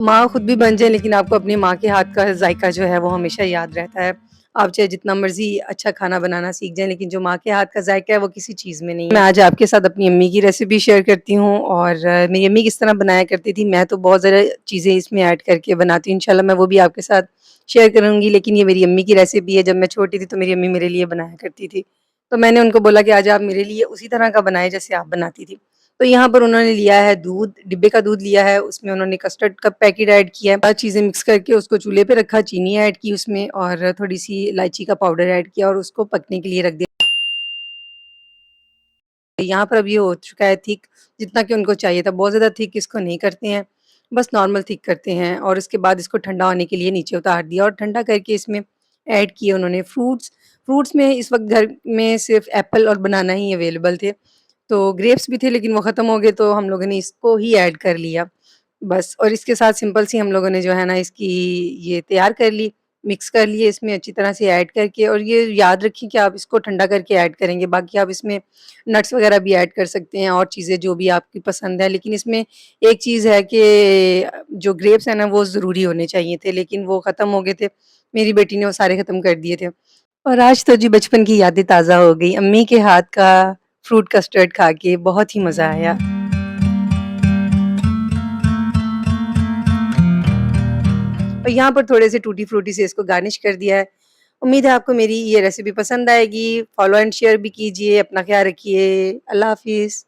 माँ खुद भी बन जाए लेकिन आपको अपनी माँ के हाथ का ज़ायका जो है वो हमेशा याद रहता है। आप चाहे जितना मर्ज़ी अच्छा खाना बनाना सीख जाएँ लेकिन जो माँ के हाथ का ज़ायका है वो किसी चीज़ में नहीं है। मैं आज आपके साथ अपनी अम्मी की रेसिपी शेयर करती हूँ और मेरी अम्मी किस तरह बनाया करती थी। मैं तो बहुत ज़्यादा चीज़ें इसमें ऐड करके बनाती हूँ। इंशाल्लाह मैं वो भी आपके साथ शेयर करूँगी लेकिन ये मेरी अम्मी की रेसिपी है। जब मैं छोटी थी तो मेरी अम्मी मेरे लिए बनाया करती थी। तो मैंने उनको बोला कि आज आप मेरे लिए उसी तरह का बनाएँ जैसे आप बनाती थी। तो यहाँ पर उन्होंने लिया है दूध, डिब्बे का दूध लिया है, उसमें उन्होंने कस्टर्ड का पैकेट ऐड किया है, चीज़ें मिक्स करके उसको चूल्हे पे रखा, चीनी ऐड की उसमें और थोड़ी-सी इलायची का पाउडर ऐड किया और उसको पकने के लिए रख दिया। यहाँ पर अब ये हो चुका है थिक, जितना कि उनको चाहिए था, बहुत ज़्यादा थिक इसको नहीं करते हैं, बस नॉर्मल थिक करते हैं और उसके बाद इसको ठंडा होने के लिए नीचे उतार दिया और ठंडा करके इसमें ऐड किए उन्होंने फ्रूट्स। फ्रूट्स में इस वक़्त घर में सिर्फ़ एप्पल और बनाना ही अवेलेबल थे। तो ग्रेप्स भी थे लेकिन वो ख़त्म हो गए तो हम लोगों ने इसको ही ऐड कर लिया। बस और इसके साथ सिंपल सी हम लोगों ने जो है ना इसकी ये तैयार कर ली, मिक्स कर लिए इसमें अच्छी तरह से ऐड करके और ये याद रखें कि आप इसको ठंडा करके ऐड करेंगे। बाकी आप इसमें नट्स वग़ैरह भी ऐड कर सकते हैं और चीज़ें जो भी आपकी पसंद है। लेकिन इसमें एक चीज़ है कि जो ग्रेप्स हैं ना वो ज़रूरी होने चाहिए थे लेकिन वो ख़त्म हो गए थे। मेरी बेटी ने वो सारे ख़त्म कर दिए थे। और आज तो जी बचपन की यादें ताज़ा हो गई। अम्मी के हाथ का फ्रूट कस्टर्ड खा के बहुत ही मज़ा आया। और यहाँ पर थोड़े से टूटी फ्रूटी से इसको गार्निश कर दिया है। उम्मीद है आपको मेरी ये रेसिपी पसंद आएगी। फॉलो एंड शेयर भी कीजिए। अपना ख़्याल रखिए। अल्लाह हाफ़िज़।